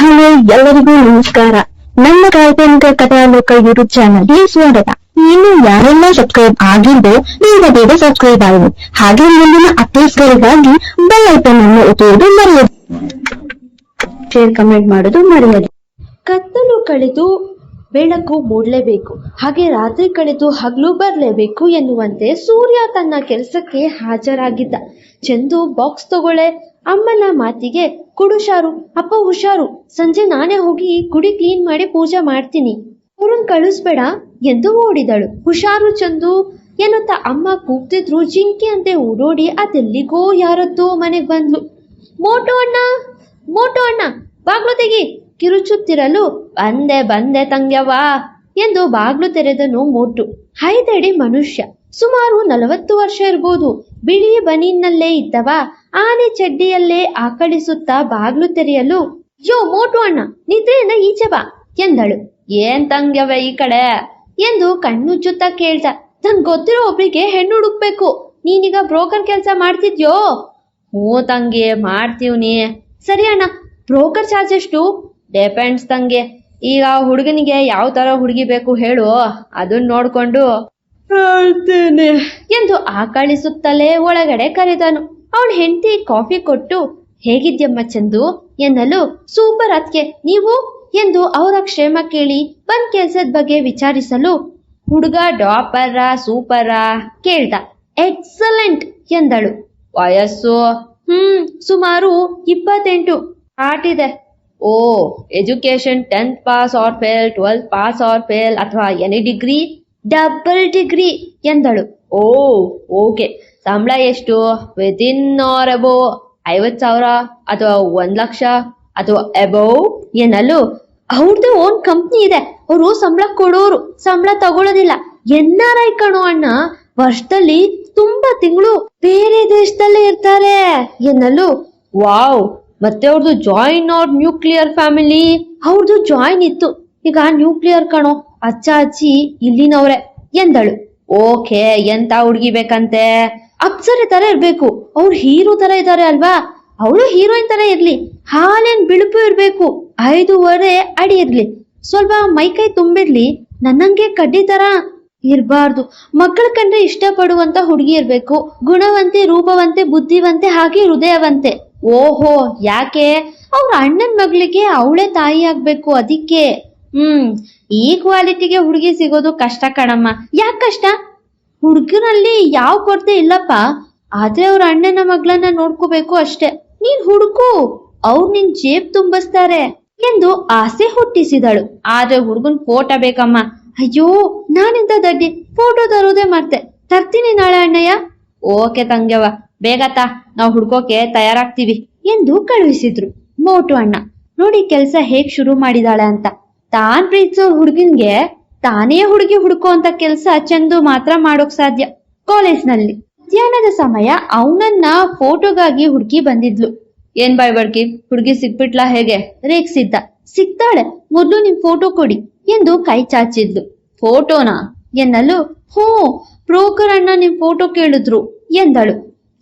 Hello, ಎಲ್ಲರಿಗೂ ನಮಸ್ಕಾರ. ನನ್ನ ಕಾಲ್ಪನಿಕ ಕಥಾಲೋಕ ಯೂಟ್ಯೂಬ್ ಚಾನಲ್ಗೆ ಸ್ವಾಗತ. ಇನ್ನು ಯಾರೆಲ್ಲ ಸಬ್ಸ್ಕ್ರೈಬ್ ಆಗಿದ್ದು ಬೇಗ ಸಬ್ಸ್ಕ್ರೈಬ್ ಆಗಿ, ಹಾಗೆ ಮುಂದಿನ ಅಪ್ಡೇಟ್ಸ್ಗಳಿಗಾಗಿ ಬೆಲ್ ಐಕಾನ್ ಅನ್ನು ಒತ್ತುವುದು ಮರೆಯದು. ಶೇರ್ ಕಮೆಂಟ್ ಮಾಡೋದು ಮರೆಯದು. ಕತ್ತಲು ಕಳೆದು ಬೆಳಕು ಮೂಡಲೇಬೇಕು, ಹಾಗೆ ರಾತ್ರಿ ಕಳೆದು ಹಗಲು ಬರಲೇಬೇಕು ಎನ್ನುವಂತೆ ಸೂರ್ಯ ತನ್ನ ಕೆಲಸಕ್ಕೆ ಹಾಜರಾಗಿದ್ದ. ಚಂದು ಬಾಕ್ಸ್ ತಗೊಳ್ಳೆ, ಅಮ್ಮನ ಮಾತಿಗೆ ಹುಷಾರು ಅಪ್ಪ ಹುಷಾರು, ಸಂಜೆ ನಾನೇ ಹೋಗಿ ಗುಡಿ ಕ್ಲೀನ್ ಮಾಡಿ ಪೂಜೆ ಮಾಡ್ತೀನಿ, ಅವ್ರನ್ ಕಳಿಸ್ಬೇಡ ಎಂದು ಓಡಿದಳು. ಹುಷಾರು ಚಂದು ಎನ್ನುತ್ತಾ ಅಮ್ಮ ಕೂಗ್ತಿದ್ರು. ಜಿಂಕೆ ಅಂತೆ ಓಡೋಡಿ ಅದೆಲ್ಲಿಗೋ ಯಾರದ್ದೋ ಮನೆಗ್ ಬಂದ್ಲು. ಮೋಟು ಅಣ್ಣ ಬಾಗ್ಲು ತೆಗಿ ಕಿರುಚುತ್ತಿರಲು, ಬಂದೆ ತಂಗ್ಯವ್ವ ಎಂದು ಬಾಗ್ಲು ತೆರೆದನು ಮೋಟು. ಹೈದಡಿ ಮನುಷ್ಯ, ಸುಮಾರು 40 ವರ್ಷ ಇರ್ಬೋದು. ಬಿಳಿ ಬನೀನ್ನಲ್ಲೇ ಇದ್ದವ ಆನೆ ಚಡ್ಡಿಯಲ್ಲೇ ಆಕಳಿಸುತ್ತಾ ಬಾಗ್ಲು ತೆರೆಯಲು, ಯೋ ಮೋಟು ಅಣ್ಣ, ನಿದ್ರೆಯನ್ನ ಈಚೆ ಬಾ ಎಂದಳು. ಏನ್ ತಂಗ್ಯವ ಈ ಕಡೆ ಎಂದು ಕಣ್ಣುಜ್ಜುತ್ತಾ ಕೇಳ್ದ. ನನ್ ಗೊತ್ತಿರೋ ಒಬ್ರಿಗೆ ಹೆಣ್ಣು ಹುಡುಕ್ಬೇಕು, ನೀನೀಗ ಬ್ರೋಕರ್ ಕೆಲಸ ಮಾಡ್ತಿದ್ಯೋ? ಹ್ಞೂ ತಂಗಿ, ಮಾಡ್ತೀವ್ನಿ. ಸರಿ ಅಣ್ಣ, ಬ್ರೋಕರ್ ಚಾರ್ಜ್ ಎಷ್ಟು? ಡಿಪೆಂಡ್ಸ್ ತಂಗಿ, ಈಗ ಹುಡುಗನಿಗೆ ಯಾವ ತರ ಹುಡುಗಿ ಬೇಕು ಹೇಳು, ಅದನ್ನ ನೋಡ್ಕೊಂಡು ಹೇಳ್ತೇನೆ ಎಂದು ಆಕಳಿಸುತ್ತಲೇ ಒಳಗಡೆ ಕರೆದನು. ಅವಳ ಹೆಂಡತಿ ಕಾಫಿ ಕೊಟ್ಟು, ಹೇಗಿದ್ಯಮ್ಮ ಚಂದು ಎನ್ನಲು, ಸೂಪರ್ ಅದ್ಕೆ, ನೀವು ಎಂದು ಅವರ ಕ್ಷೇಮ ಕೇಳಿ ಬಂದ್ ಕೆಲ್ಸದ ಬಗ್ಗೆ ವಿಚಾರಿಸಲು, ಹುಡುಗ ಟಾಪರ ಸೂಪರಾ ಕೇಳ್ದ. ಎಕ್ಸಲೆಂಟ್ ಎಂದಳು. ವಯಸ್ಸು ಸುಮಾರು 28 ಆಟಿದೆ. ಓ, education 10th pass or fail, 12th pass or fail, ಅಥವಾ ಎನಿ ಡಿಗ್ರಿ? ಡಬಲ್ ಡಿಗ್ರಿ ಎಂದಳು. ಓ ಓಕೆ, ಸಂಬಳ ಎಷ್ಟು? ವಿದಿನ್ ಆರ್ ಅಬೋವ್ 50,000 ಅಥವಾ 1 ಲಕ್ಷ ಅಥವಾ ಅಬೋವ್ ಎನ್ನಲು, ಅವ್ರದ್ದು ಓನ್ ಕಂಪ್ನಿ ಇದೆ, ಅವರು ಸಂಬಳ ಕೊಡೋರು, ಸಂಬಳ ತಗೊಳ್ಳೋದಿಲ್ಲ. NRI ಕಣೋ ಅಣ್ಣ, ವರ್ಷದಲ್ಲಿ ತುಂಬಾ ತಿಂಗಳು ಬೇರೆ ದೇಶದಲ್ಲೇ ಇರ್ತಾರೆ ಎನ್ನಲು. ವಾವ್, ಮತ್ತೆ ಅವ್ರದ್ದು ಜಾಯಿನ್ ಆರ್ ನ್ಯೂಕ್ಲಿಯರ್ ಫ್ಯಾಮಿಲಿ? ಅವ್ರದ್ದು ಜಾಯಿನ್ ಇತ್ತು, ಈಗ ನ್ಯೂಕ್ಲಿಯರ್ ಕಣೋ, ಅಜ್ಜ ಅಜ್ಜಿ ಇಲ್ಲಿನವ್ರೆ ಎಂದಳು. ಓಕೆ, ಎಂತ ಹುಡುಗಿ ಬೇಕಂತೆ? ಅಪ್ಸರೆ ತರ ಇರ್ಬೇಕು, ಅವ್ರು ಹೀರೋ ತರ ಇದ್ದಾರೆ ಅಲ್ವಾ, ಅವಳು ಹೀರೋಯಿನ್ ತರ ಇರ್ಲಿ, ಹಾಲೇನ್ ಬಿಳುಪು ಇರ್ಬೇಕು, 5.5 ಅಡಿ ಇರ್ಲಿ, ಸ್ವಲ್ಪ ಮೈಕೈ ತುಂಬಿರ್ಲಿ, ನನ್ನಂಗೆ ಕಡ್ಡಿ ತರ ಇರ್ಬಾರ್ದು. ಮಕ್ಕಳ ಕಂಡ್ರೆ ಇಷ್ಟಪಡುವಂತ ಹುಡುಗಿ ಇರ್ಬೇಕು, ಗುಣವಂತೆ, ರೂಪವಂತೆ, ಬುದ್ಧಿವಂತೆ, ಹಾಗೆ ಹೃದಯವಂತೆ. ಓಹೋ, ಯಾಕೆ? ಅವ್ರ ಅಣ್ಣನ ಮಗಳಿಗೆ ಅವಳೇ ತಾಯಿ ಆಗ್ಬೇಕು, ಅದಕ್ಕೆ. ಈ ಕ್ವಾಲಿಟಿಗೆ ಹುಡುಗಿ ಸಿಗೋದು ಕಷ್ಟ ಕಣಮ್ಮ. ಯಾಕೆ ಕಷ್ಟ? ಹುಡುಗರಲ್ಲಿ ಯಾವ ಕೊರತೆ ಇಲ್ಲಪ್ಪ, ಆದ್ರೆ ಅವ್ರ ಅಣ್ಣನ ಮಗಳನ್ನ ನೋಡ್ಕೋಬೇಕು ಅಷ್ಟೆ. ನೀನ್ ಹುಡುಕು, ಅವ್ರು ನಿನ್ ಜೇಬ್ ತುಂಬಿಸ್ತಾರೆ ಎಂದು ಆಸೆ ಹುಟ್ಟಿಸಿದಳು. ಆದ್ರೆ ಹುಡುಗನ್ ಫೋಟೋ ಬೇಕಮ್ಮ. ಅಯ್ಯೋ, ನಾನಿಂದ ದಡ್ಡಿ, ಫೋಟೋ ತರೋದೇ ಮರ್ತೆ, ತರ್ತೀನಿ ನಾಳೆ ಅಣ್ಣಯ್ಯ. ಓಕೆ ತಂಗ್ಯವ, ಬೇಗತ್ತಾ, ನಾವು ಹುಡ್ಕೋಕೆ ತಯಾರಾಗ್ತೀವಿ ಎಂದು ಕಳುಹಿಸಿದ್ರು. ಮೋಟು ಅಣ್ಣ ನೋಡಿ ಕೆಲ್ಸ ಹೇಗ್ ಶುರು ಮಾಡಿದಾಳೆ ಅಂತ. ತಾನ್ ಪ್ರೀತಿಸೋ ಹುಡುಗನ್ಗೆ ತಾನೇ ಹುಡುಗಿ ಹುಡುಕೋ ಅಂತ ಕೆಲ್ಸ ಚಂದು ಮಾತ್ರ ಮಾಡೋಕ್ ಸಾಧ್ಯ. ಕಾಲೇಜ್ನಲ್ಲಿ ಮಧ್ಯಾಹ್ನದ ಸಮಯ ಅವನನ್ನ ಫೋಟೋಗಾಗಿ ಹುಡುಗಿ ಬಂದಿದ್ಲು. ಏನ್ ಬಾಯ್ ಬಡ್ಕಿ, ಹುಡುಗಿ ಸಿಕ್ಬಿಟ್ಲಾ ಹೇಗೆ ರೇಗ್ಸಿದ್ದ. ಸಿಕ್ತಾಳೆ, ಮೊದ್ಲು ನಿಮ್ ಫೋಟೋ ಕೊಡಿ ಎಂದು ಕೈ ಚಾಚಿದ್ಲು. ಫೋಟೋನಾ ಎನ್ನಲು, ಹೋ, ಬ್ರೋಕರ್ ಅಣ್ಣ ನಿಮ್ ಫೋಟೋ ಕೇಳಿದ್ರು ಎಂದಳು.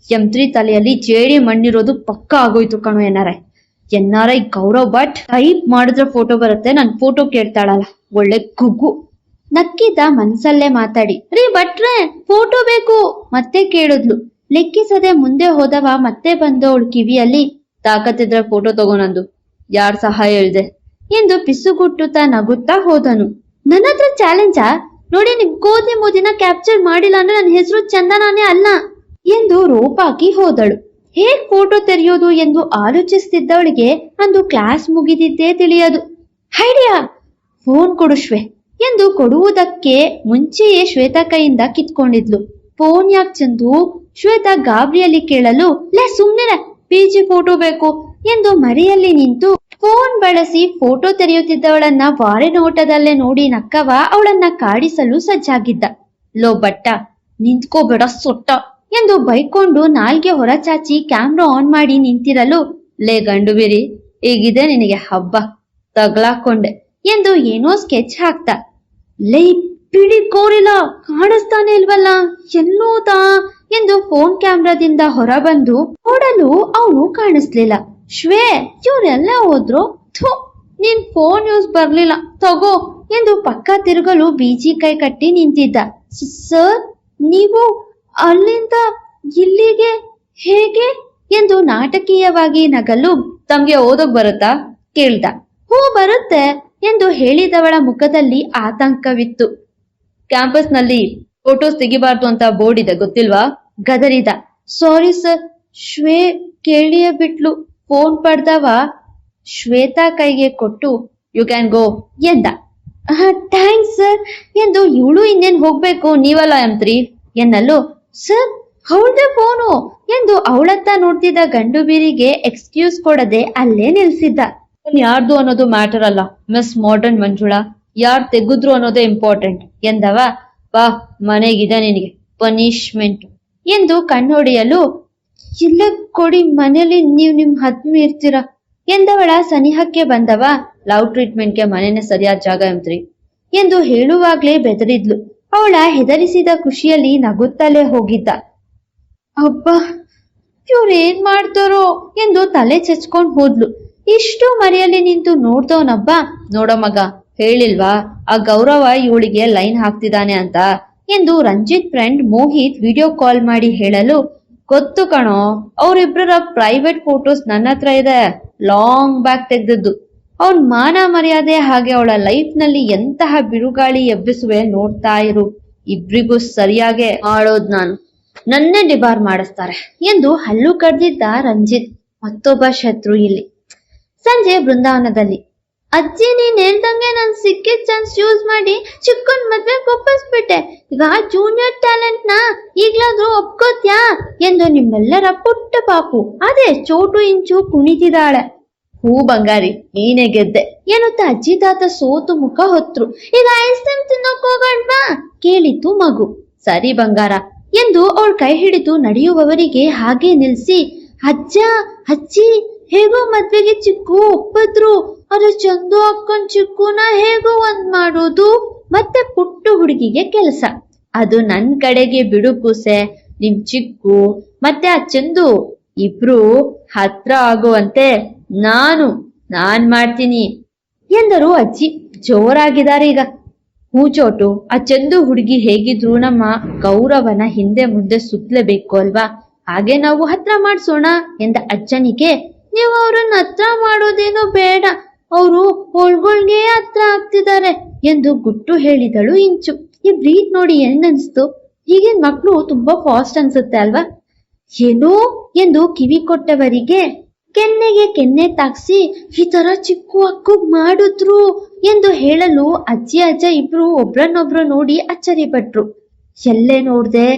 M3 ತಲೆಯಲ್ಲಿ ಜೇಡಿ ಮಣ್ಣಿರೋದು ಪಕ್ಕ ಆಗೋಯ್ತು ಕಣೋ. NRI ಗೌರವ್ ಭಟ್ ಟೈಪ್ ಮಾಡಿದ್ರೆ ಫೋಟೋ ಬರುತ್ತೆ, ನನ್ ಫೋಟೋ ಕೇಳ್ತಾಳಲ್ಲ, ಒಳ್ಳೆ ಗುಗ್ಗು. ನಕ್ಕಿದ ಮನ್ಸಲ್ಲೇ ಮಾತಾಡಿ, ರೀ ಭಟ್ರೆ ಫೋಟೋ ಬೇಕು ಮತ್ತೆ ಕೇಳಿದ್ಲು. ಲೆಕ್ಕಿಸದೆ ಮುಂದೆ ಹೋದವ ಮತ್ತೆ ಬಂದವಳು ಕಿವಿಯಲ್ಲಿ, ತಾಕತ್ತಿದ್ರೆ ಫೋಟೋ ತಗೋನಂದು, ಯಾರ್ ಸಹಾಯ ಹೇಳ್ದೆ ಎಂದು ಪಿಸುಗುಟ್ಟುತ್ತಾ ನಗುತ್ತಾ ಹೋದನು. ನನ್ನ ಹತ್ರ ಚಾಲೆಂಜಾ? ನೋಡಿ, ನಿಮ್ ಕೋತಿ ಮೋದಿನ ಕ್ಯಾಪ್ಚರ್ ಮಾಡಿಲ್ಲ ಅಂದ್ರೆ ನನ್ನ ಹೆಸರು ಚಂದನಾನೇ ಅಲ್ಲ ಎಂದು ರೋಪಾಕಿ ಹೋದಳು. ಹೇಗ್ ಫೋಟೋ ತೆರೆಯೋದು ಎಂದು ಆಲೋಚಿಸುತ್ತಿದ್ದವಳಿಗೆ ಅಂದು ಕ್ಲಾಸ್ ಮುಗಿದಿದ್ದೇ ತಿಳಿಯದು. ಐಡಿಯಾ, ಫೋನ್ ಕೊಡು ಶ್ವೇ ಎಂದು ಕೊಡುವುದಕ್ಕೆ ಮುಂಚೆಯೇ ಶ್ವೇತಾ ಕೈಯಿಂದ ಕಿತ್ಕೊಂಡಿದ್ಲು. ಫೋನ್ ಯಾಕೆ ಚಂದು? ಶ್ವೇತಾ ಗಾಬರಿಯಲ್ಲಿ ಕೇಳಲು, ಸುಮ್ನೆ PG ಫೋಟೋ ಬೇಕು ಎಂದು ಮರೆಯಲ್ಲಿ ನಿಂತು ಫೋನ್ ಬಳಸಿ ಫೋಟೋ ತೆರೆಯುತ್ತಿದ್ದವಳನ್ನ ವಾರೆ ನೋಟದಲ್ಲೇ ನೋಡಿ ನಕ್ಕವ ಅವಳನ್ನ ಕಾಡಿಸಲು ಸಜ್ಜಾಗಿದ್ದ. ಲೋ ಬಟ್ಟ, ನಿಂತ್ಕೋಬೇಡ ಸೊಟ್ಟ ಎಂದು ಬೈಕೊಂಡು ನಾಲ್ಗೆ ಹೊರಚಾಚಿ ಕ್ಯಾಮ್ರಾ ಆನ್ ಮಾಡಿ ನಿಂತಿರಲು, ಲೇ ಗಂಡು ಬಿರಿ, ಈಗಿದೆ ನಿನಗೆ ಹಬ್ಬ, ತಗ್ಲಾಕೊಂಡೆ ಎಂದು ಏನೋ ಸ್ಕೆಚ್ ಹಾಕ್ತ. ಲೇ ಬಿಡಿ ಕೋರಿಲ್ಲ, ಕಾಣಿಸ್ತಾನೆ ಇಲ್ವಲ್ಲ, ಎಲ್ಲೋದಾ ಎಂದು ಫೋನ್ ಕ್ಯಾಮ್ರಾದಿಂದ ಹೊರಬಂದು ನೋಡಲು ಅವನು ಕಾಣಿಸ್ಲಿಲ್ಲ. ಶ್ವೇ, ಇವ್ರೆಲ್ಲ ಹೋದ್ರು? ಥು, ನಿನ್ ಫೋನ್ ಯೂಸ್ ಬರ್ಲಿಲ್ಲ ತಗೋ ಎಂದು ಪಕ್ಕ ತಿರುಗಲು ಬೀಜಿ ಕೈ ಕಟ್ಟಿ ನಿಂತಿದ್ದ. ಸರ್, ನೀವು ಅಲ್ಲಿಂದ ಇಲ್ಲಿಗೆ ಹೇಗೆ ಎಂದು ನಾಟಕೀಯವಾಗಿ ನಗಲು, ತಮ್ಗೆ ಓದೋಕ್ ಬರುತ್ತಾ ಕೇಳ್ದ. ಹೂ ಬರುತ್ತೆ ಎಂದು ಹೇಳಿದವಳ ಮುಖದಲ್ಲಿ ಆತಂಕವಿತ್ತು. ಕ್ಯಾಂಪಸ್ ನಲ್ಲಿ ಫೋಟೋಸ್ ತೆಗಿಬಾರ್ದು ಅಂತ ಬೋರ್ಡ್ ಇದೆ ಗೊತ್ತಿಲ್ವಾ? ಗದರಿದ. ಸಾರಿ ಸರ್, ಶ್ವೇ ಕೇಳಿಯೇ ಬಿಟ್ಲು. ಫೋನ್ ಪಡೆದವ ಶ್ವೇತಾ ಕೈಗೆ ಕೊಟ್ಟು ಯು ಕ್ಯಾನ್ ಗೋ ಎಂದ. ಥ್ಯಾಂಕ್ಸ್ ಸರ್ ಎಂದು ಇವಳು ಇನ್ನೇನ್ ಹೋಗ್ಬೇಕು, ನೀವಲ್ಲ M3 ಎನ್ನಲು, ಸರ್ ಅವಳದೇ ಫೋನು ಎಂದು ಅವಳತ್ತ ನೋಡ್ತಿದ್ದ ಗಂಡು ಬೀರಿಗೆ ಎಕ್ಸ್ಕ್ಯೂಸ್ ಕೊಡದೆ ಅಲ್ಲೇ ನಿಲ್ಸಿದ್ದ. ಯಾರ್ದು ಅನ್ನೋದು ಮ್ಯಾಟರ್ ಅಲ್ಲ ಮಿಸ್ ಮಾಡರ್ನ್ ಮಂಜುಳಾ, ಯಾರ್ ತೆಗೆದ್ರು ಅನ್ನೋದೇ ಇಂಪಾರ್ಟೆಂಟ್ ಎಂದವ. ಬಾ ಮನೆಗಿದೆ ನಿನಗೆ ಪನಿಷ್ಮೆಂಟ್ ಎಂದು ಕಣ್ಣೊಡೆಯಲು, ಇಲ್ಲ ಕೊಡಿ ಮನೇಲಿ ನೀವು ನಿಮ್ ಹತ್ಮಿ ಇರ್ತೀರ ಎಂದವಳ ಸನಿಹಕ್ಕೆ ಬಂದವ. ಲವ್ ಟ್ರೀಟ್ಮೆಂಟ್ಗೆ ಮನೆನೇ ಸರಿಯಾದ ಜಾಗ M3 ಎಂದು ಹೇಳುವಾಗ್ಲೇ ಬೆದರಿದ್ಲು. ಅವಳ ಹೆದರಿಸಿದ ಖುಷಿಯಲ್ಲಿ ನಗುತ್ತಲೇ ಹೋಗಿದ್ದ. ಅಬ್ಬಾ ಇವ್ರೇನ್ ಮಾಡ್ತಾರೋ ಎಂದು ತಲೆ ಚಚ್ಕೊಂಡ್ ಹೋದ್ಲು. ಇಷ್ಟು ಮರೆಯಲ್ಲಿ ನಿಂತು ನೋಡ್ದವನಬ್ಬ, ನೋಡೋ ಮಗ ಹೇಳಿಲ್ವಾ ಆ ಗೌರವ ಇವಳಿಗೆ ಲೈನ್ ಹಾಕ್ತಿದ್ದಾನೆ ಅಂತ ಎಂದು Ranjit friend Mohit video call ಮಾಡಿ ಹೇಳಲು, ಗೊತ್ತು ಕಣೋ, ಅವರಿಬ್ಬರ ಪ್ರೈವೇಟ್ ಫೋಟೋಸ್ ನನ್ನ ಹತ್ರ ಇದೆ, ಲಾಂಗ್ ಬ್ಯಾಕ್ ತೆಗ್ದದ್ದು. ಅವನ್ ಮಾನ ಮರ್ಯಾದೆ ಹಾಗೆ ಅವಳ ಲೈಫ್ ನಲ್ಲಿ ಎಂತಹ ಬಿರುಗಾಳಿ ಎಬ್ಬಿಸುವೆ ನೋಡ್ತಾ ಇರು. ಇಬ್ರಿಗೂ ಸರಿಯಾಗೆ ಆಡೋದ್ ನಾನು, ನನ್ನೇ ಡಿಬಾರ್ ಮಾಡಿಸ್ತಾರೆ ಎಂದು ಹಲ್ಲು ಕಡ್ದಿದ್ದ ರಂಜಿತ್. ಮತ್ತೊಬ್ಬ ಶತ್ರು ಇಲ್ಲಿ. ಸಂಜೆ ಬೃಂದಾವನದಲ್ಲಿ, ಅಜ್ಜಿ ನೀನ್ ಹೇಳ್ದಂಗೆ ನಾನ್ ಸಿಕ್ಕಿದ ಚಾನ್ಸ್ ಯೂಸ್ ಮಾಡಿ ಚಿಕ್ಕನ್ ಮದ್ವೆ ಒಪ್ಪಿಸ್ಬಿಟ್ಟೆ. ಈಗ ಜೂನಿಯರ್ ಟ್ಯಾಲೆಂಟ್ ನ ಈಗ್ಲಾದ್ರೂ ಒಪ್ಕೋತ್ಯಾ ಎಂದು ನಿಮ್ಮೆಲ್ಲರ ಪುಟ್ಟ ಪಾಪು ಅದೇ ಚೋಟು ಇಂಚು ಕುಣಿತಿದ್ದಾಳೆ. ಹೂ ಬಂಗಾರಿ, ನೀನೇ ಗೆದ್ದೆ ಎನ್ನುತ್ತಾ ಅಜ್ಜಿ ತಾತ ಸೋತು ಮುಖ ಹೊತ್ರು. ಈಗ ಐಸ್ ಕ್ರೀಮ್ ತಿನ್ನೋಕ್ ಹೋಗೋಣ್ವಾ ಕೇಳಿತು ಮಗು. ಸರಿ ಬಂಗಾರ ಎಂದು ಅವಳ ಕೈ ಹಿಡಿದು ನಡೆಯುವವರಿಗೆ ಹಾಗೆ ನಿಲ್ಸಿ, ಅಜ್ಜ ಅಜ್ಜಿ ಹೇಗೋ ಮದ್ವೆಗೆ ಚಿಕ್ಕು ಒಪ್ಪಿದ್ರು, ಅದ್ರ ಚಂದು ಅಕ್ಕನ್ ಚಿಕ್ಕುನ ಹೇಗೋ ಒಂದ್ ಮಾಡೋದು. ಮತ್ತೆ ಪುಟ್ಟ ಹುಡುಗಿಗೆ ಕೆಲಸ, ಅದು ನನ್ ಕಡೆಗೆ ಬಿಡು ಕೂಸೆ. ನಿಮ್ ಚಿಕ್ಕು ಮತ್ತೆ ಆ ಚಂದು ಇಬ್ರು ಹತ್ರ ಆಗುವಂತೆ ನಾನ್ ಮಾಡ್ತೀನಿ ಎಂದರು ಅಜ್ಜಿ. ಜೋರಾಗಿದ್ದಾರೆ ಈಗ. ಹೂಚೋಟು, ಆ ಚಂದು ಹುಡುಗಿ ಹೇಗಿದ್ರು ನಮ್ಮ ಗೌರವನ ಹಿಂದೆ ಮುಂದೆ ಸುತ್ತಲೇಬೇಕು ಅಲ್ವಾ, ಹಾಗೆ ನಾವು ಹತ್ರ ಮಾಡ್ಸೋಣ ಎಂದ ಅಜ್ಜನಿಗೆ. ನೀವು ಅವ್ರನ್ನ ಹತ್ರ ಮಾಡೋದೇನೋ ಬೇಡ, ಅವರು ಹೊಳ್ಗೊಳ್ಗೆ ಹತ್ರ ಆಗ್ತಿದ್ದಾರೆ ಎಂದು ಗುಟ್ಟು ಹೇಳಿದಳು ಇಂಚು. ಈ ಬ್ರೀತ್ ನೋಡಿ ಏನನ್ಸ್ತು? ಹೀಗಿನ ಮಕ್ಳು ತುಂಬಾ ಫಾಸ್ಟ್ ಅನ್ಸುತ್ತೆ ಅಲ್ವಾ? ಏನೋ ಎಂದು ಕಿವಿ ಕೊಟ್ಟವರಿಗೆ ಕೆನ್ನೆಗೆ ಕೆನ್ನೆ ತಾಕ್ಸಿ ಈ ತರ ಚಿಕ್ಕು ಅಕ್ಕು ಮಾಡಿದ್ರು ಎಂದು ಹೇಳಲು ಅಜ್ಜಿ ಅಜ್ಜ ಇಬ್ರು ಒಬ್ರನ್ನೊಬ್ರು ನೋಡಿ ಅಚ್ಚರಿ ಪಟ್ರು. ಎಲ್ಲೇ ನೋಡ್ದೆ?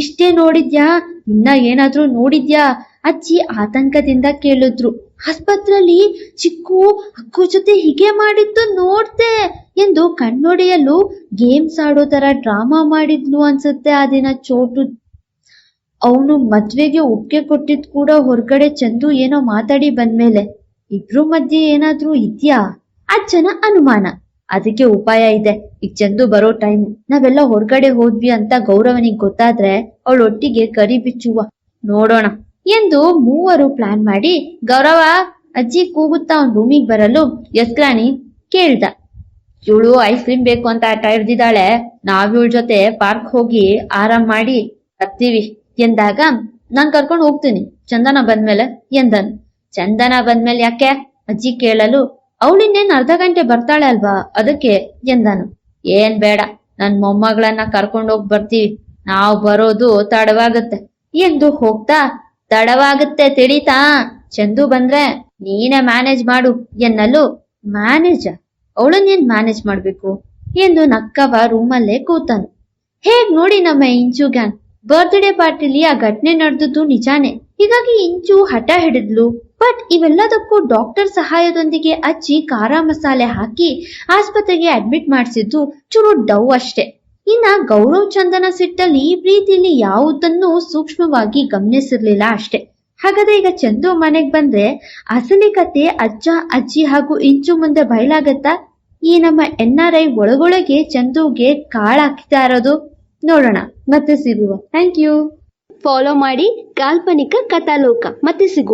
ಇಷ್ಟೇ ನೋಡಿದ್ಯಾ? ಇನ್ನ ಏನಾದ್ರೂ ನೋಡಿದ್ಯಾ? ಅಜ್ಜಿ ಆತಂಕದಿಂದ ಕೇಳಿದ್ರು. ಆಸ್ಪತ್ರೆಯಲ್ಲಿ ಚಿಕ್ಕು ಅಕ್ಕು ಜೊತೆ ಹೀಗೆ ಮಾಡಿದ್ದು ನೋಡ್ದೆ ಎಂದು ಕಣ್ಣೊಡೆಯಲು. ಗೇಮ್ಸ್ ಆಡೋ ತರ ಡ್ರಾಮಾ ಮಾಡಿದ್ಲು ಅನ್ಸುತ್ತೆ ಆ ದಿನ ಚೋಟು. ಅವನು ಮದ್ವೆಗೆ ಒಪ್ಪಿಗೆ ಕೊಟ್ಟಿದ್ ಕೂಡ ಹೊರಗಡೆ ಚಂದು ಏನೋ ಮಾತಾಡಿ ಬಂದ್ಮೇಲೆ. ಇಬ್ರು ಮಧ್ಯೆ ಏನಾದ್ರೂ ಇದ್ಯಾ? ಅಜ್ಜನ ಅನುಮಾನ. ಅದಕ್ಕೆ ಉಪಾಯ ಇದೆ. ಈಗ ಚಂದು ಬರೋ ಟೈಮ್, ನಾವೆಲ್ಲ ಹೊರಗಡೆ ಹೋದ್ವಿ ಅಂತ ಗೌರವನಿಗೆ ಗೊತ್ತಾದ್ರೆ ಅವಳೊಟ್ಟಿಗೆ ಕರಿ ಬಿಚ್ಚುವ ನೋಡೋಣ ಎಂದು ಮೂವರು ಪ್ಲಾನ್ ಮಾಡಿ ಗೌರವ ಅಜ್ಜಿ ಕೂಗುತ್ತಾ ಅವ್ನ ರೂಮಿಗೆ ಬರಲು ಎಸ್ ರಾಣಿ ಕೇಳ್ದ. ಇವಳು ಐಸ್ ಕ್ರೀಮ್ ಬೇಕು ಅಂತ ಆಟ ಹಿಡ್ದಿದ್ದಾಳೆ, ನಾವಿವಳ ಜೊತೆ ಪಾರ್ಕ್ ಹೋಗಿ ಆರಾಮ್ ಮಾಡಿ ಬರ್ತೀವಿ ಎಂದಾಗ, ನಾನ್ ಕರ್ಕೊಂಡು ಹೋಗ್ತೀನಿ ಚಂದನ ಬಂದ್ಮೇಲೆ ಎಂದನು. ಚಂದನ ಬಂದ್ಮೇಲೆ ಯಾಕೆ ಅಜ್ಜಿ ಕೇಳಲು, ಅವಳಿನ್ನೇನ್ ಅರ್ಧ ಗಂಟೆ ಬರ್ತಾಳೆ ಅಲ್ವಾ ಅದಕ್ಕೆ ಎಂದನು. ಏನ್ ಬೇಡ, ನನ್ ಮೊಮ್ಮಗಳನ್ನ ಕರ್ಕೊಂಡೋಗ್ ಬರ್ತೀವಿ, ನಾವ್ ಬರೋದು ತಡವಾಗುತ್ತೆ ಎಂದು ಹೋಗ್ತಾ, ತಡವಾಗುತ್ತೆ ತಿಳಿತಾ, ಚಂದು ಬಂದ್ರೆ ನೀನೇ ಮ್ಯಾನೇಜ್ ಮಾಡು ಎನ್ನಲು. ಮ್ಯಾನೇಜ? ಅವಳನ್ನೇನ್ ಮ್ಯಾನೇಜ್ ಮಾಡ್ಬೇಕು ಎಂದು ನಕ್ಕವ ರೂಮಲ್ಲೇ ಕೂತನು. ಹೇಗ್ ನೋಡಿ ನಮ್ಮ ಇಂಚು ಗ್ಯಾಂಗ್ ಬರ್ತ್ಡೇ ಪಾರ್ಟಿಲಿ ಆ ಘಟನೆ ನಡೆದದ್ದು ನಿಜಾನೇ, ಹೀಗಾಗಿ ಇಂಚು ಹಠ ಹಿಡಿದ್ಲು. ಬಟ್ ಇವೆಲ್ಲದಕ್ಕೂ ಡಾಕ್ಟರ್ ಸಹಾಯದೊಂದಿಗೆ ಅಜ್ಜಿ ಖಾರ ಮಸಾಲೆ ಹಾಕಿ ಆಸ್ಪತ್ರೆಗೆ ಅಡ್ಮಿಟ್ ಮಾಡಿಸಿದ್ದು ಚೂರು ಡವ್ ಅಷ್ಟೇ. ಇನ್ನ ಗೌರವ್ ಚಂದನ ಸಿಟ್ಟಲ್ಲಿ ಪ್ರೀತಿಲಿ ಯಾವುದನ್ನು ಸೂಕ್ಷ್ಮವಾಗಿ ಗಮನಿಸಿರ್ಲಿಲ್ಲ ಅಷ್ಟೇ. ಹಾಗಾದ್ರೆ ಈಗ ಚಂದು ಮನೆಗ್ ಬಂದ್ರೆ ಅಸಲಿ ಕತೆ ಅಜ್ಜ ಅಜ್ಜಿ ಹಾಗೂ ಇಂಚು ಮುಂದೆ ಬಯಲಾಗತ್ತಾ? ಈ ನಮ್ಮ NRI ಒಳಗೊಳಗೆ ಚಂದುಗೆ ಕಾಳಾಕ್ತಾ ಇರೋದು ನೋಡೋಣ. ಮತ್ತೆ ಸಿಗುವ. Thank you. ಫಾಲೋ ಮಾಡಿ ಕಾಲ್ಪನಿಕ ಕಥಾಲೋಕ. ಮತ್ತೆ ಸಿಗುವ.